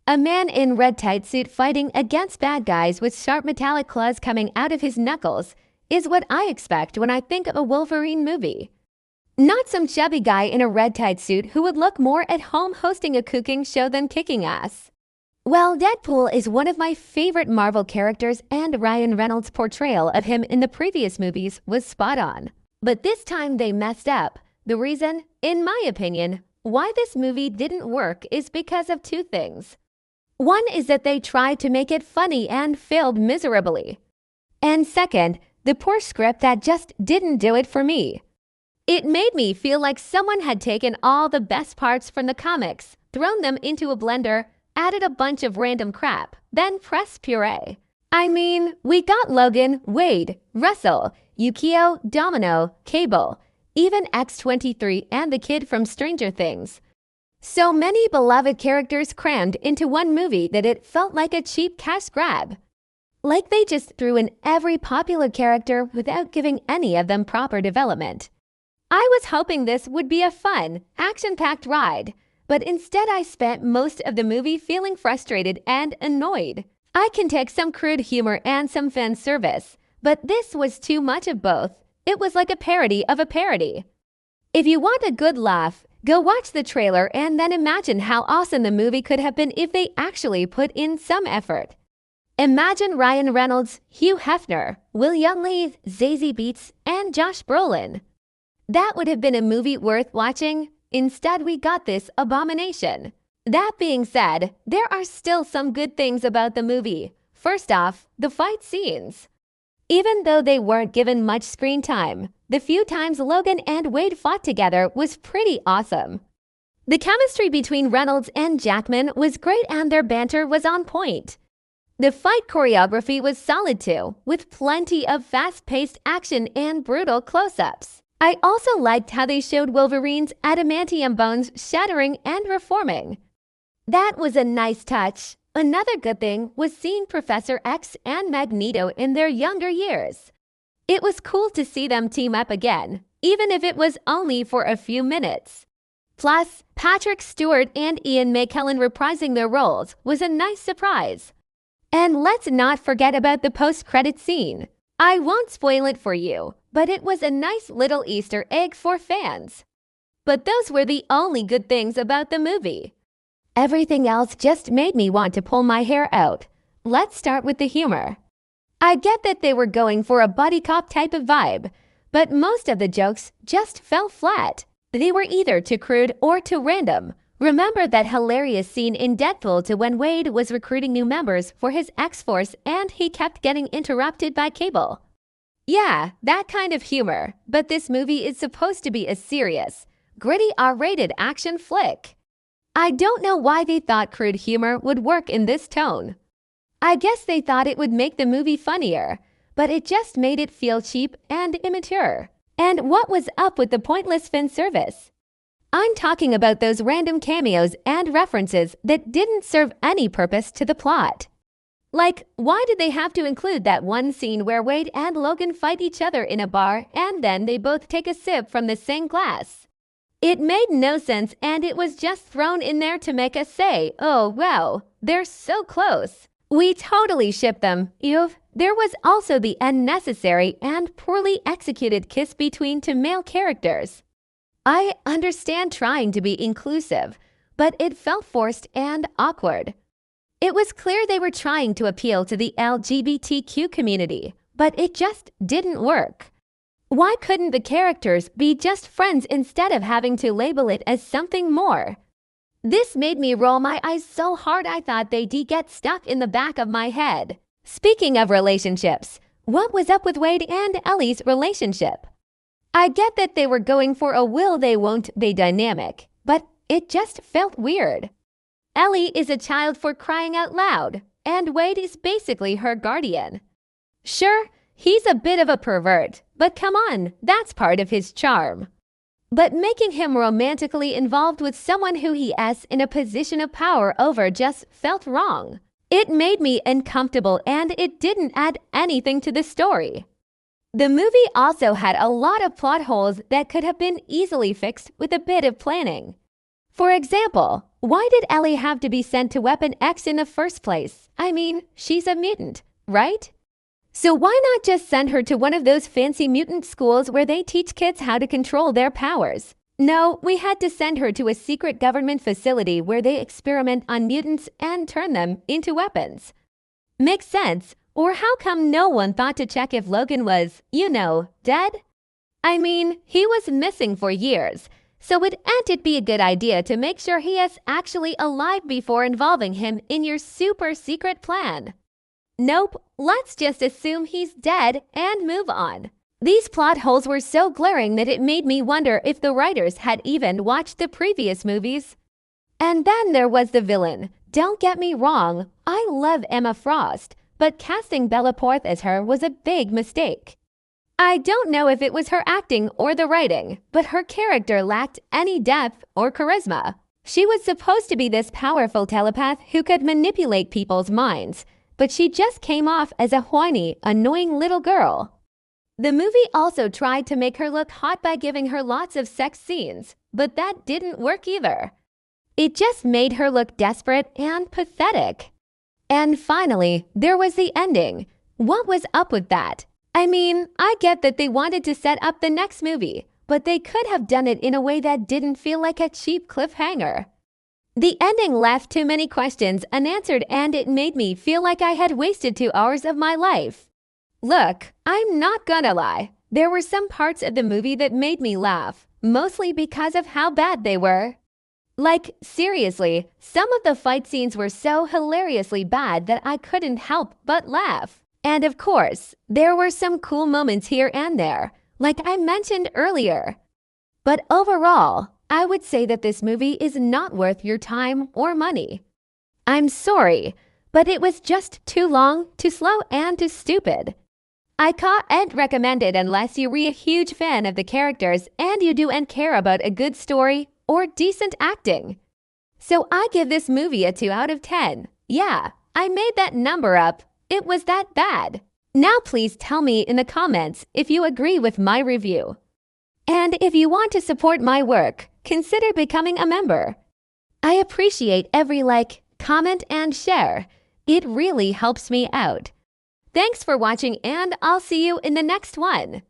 A man in red tight suit fighting against bad guys with sharp metallic claws coming out of his knuckles is what I expect when I think of a Wolverine movie. Not some chubby guy in a red tight suit who would look more at home hosting a cooking show than kicking ass. Well, Deadpool is one of my favorite Marvel characters, and Ryan Reynolds' portrayal of him in the previous movies was spot on. But this time they messed up. The reason, in my opinion, why this movie didn't work is because of two things. One is that they tried to make it funny and failed miserably. And second, the poor script that just didn't do it for me. It made me feel like someone had taken all the best parts from the comics, thrown them into a blender, added a bunch of random crap, then pressed puree. I mean, we got Logan, Wade, Russell, Yukio, Domino, Cable, even X-23 and the kid from Stranger Things. So many beloved characters crammed into one movie that it felt like a cheap cash grab. Like they just threw in every popular character without giving any of them proper development. I was hoping this would be a fun, action-packed ride, but instead I spent most of the movie feeling frustrated and annoyed. I can take some crude humor and some fan service, but this was too much of both. It was like a parody of a parody. If you want a good laugh, go watch the trailer and then imagine how awesome the movie could have been if they actually put in some effort. Imagine Ryan Reynolds, Hugh Hefner, Will Yunley, Zazie Beetz, and Josh Brolin. That would have been a movie worth watching. Instead, we got this abomination. That being said, there are still some good things about the movie. First off, the fight scenes. Even though they weren't given much screen time, the few times Logan and Wade fought together was pretty awesome. The chemistry between Reynolds and Jackman was great and their banter was on point. The fight choreography was solid too, with plenty of fast-paced action and brutal close-ups. I also liked how they showed Wolverine's adamantium bones shattering and reforming. That was a nice touch. Another good thing was seeing Professor X and Magneto in their younger years. It was cool to see them team up again, even if it was only for a few minutes. Plus, Patrick Stewart and Ian McKellen reprising their roles was a nice surprise. And let's not forget about the post-credit scene. I won't spoil it for you, but it was a nice little Easter egg for fans. But those were the only good things about the movie. Everything else just made me want to pull my hair out. Let's start with the humor. I get that they were going for a buddy cop type of vibe, but most of the jokes just fell flat. They were either too crude or too random. Remember that hilarious scene in Deadpool 2 when Wade was recruiting new members for his X-Force and he kept getting interrupted by Cable? Yeah, that kind of humor, but this movie is supposed to be a serious, gritty R-rated action flick. I don't know why they thought crude humor would work in this tone. I guess they thought it would make the movie funnier, but it just made it feel cheap and immature. And what was up with the pointless fan service? I'm talking about those random cameos and references that didn't serve any purpose to the plot. Like, why did they have to include that one scene where Wade and Logan fight each other in a bar and then they both take a sip from the same glass? It made no sense and it was just thrown in there to make us say, oh wow, they're so close. We totally ship them. There was also the unnecessary and poorly executed kiss between two male characters. I understand trying to be inclusive, but it felt forced and awkward. It was clear they were trying to appeal to the LGBTQ community, but it just didn't work. Why couldn't the characters be just friends instead of having to label it as something more? This made me roll my eyes so hard I thought they'd get stuck in the back of my head. Speaking of relationships, what was up with Wade and Ellie's relationship? I get that they were going for a will they won't they dynamic, but it just felt weird. Ellie is a child for crying out loud, and Wade is basically her guardian. Sure, he's a bit of a pervert, but come on, that's part of his charm. But making him romantically involved with someone who he is in a position of power over just felt wrong. It made me uncomfortable and it didn't add anything to the story. The movie also had a lot of plot holes that could have been easily fixed with a bit of planning. For example, why did Ellie have to be sent to Weapon X in the first place? I mean, she's a mutant, right? So why not just send her to one of those fancy mutant schools where they teach kids how to control their powers? No, we had to send her to a secret government facility where they experiment on mutants and turn them into weapons. Makes sense. Or how come no one thought to check if Logan was, dead? I mean, he was missing for years, so wouldn't it be a good idea to make sure he is actually alive before involving him in your super secret plan? Nope, let's just assume he's dead and move on. These plot holes were so glaring that it made me wonder if the writers had even watched the previous movies. And then there was the villain. Don't get me wrong, I love Emma Frost, but casting Bella Porth as her was a big mistake. I don't know if it was her acting or the writing, but her character lacked any depth or charisma. She was supposed to be this powerful telepath who could manipulate people's minds, but she just came off as a whiny, annoying little girl. The movie also tried to make her look hot by giving her lots of sex scenes, but that didn't work either. It just made her look desperate and pathetic. And finally, there was the ending. What was up with that? I mean, I get that they wanted to set up the next movie, but they could have done it in a way that didn't feel like a cheap cliffhanger. The ending left too many questions unanswered, and it made me feel like I had wasted 2 hours of my life. Look, I'm not gonna lie. There were some parts of the movie that made me laugh, mostly because of how bad they were. Like, seriously, some of the fight scenes were so hilariously bad that I couldn't help but laugh. And of course, there were some cool moments here and there, like I mentioned earlier. But overall, I would say that this movie is not worth your time or money. I'm sorry, but it was just too long, too slow, and too stupid. I can't recommend it unless you're a huge fan of the characters and you do and care about a good story or decent acting. So I give this movie a 2 out of 10. Yeah, I made that number up. It was that bad. Now please tell me in the comments if you agree with my review. And if you want to support my work, consider becoming a member. I appreciate every like, comment, and share. It really helps me out. Thanks for watching, and I'll see you in the next one.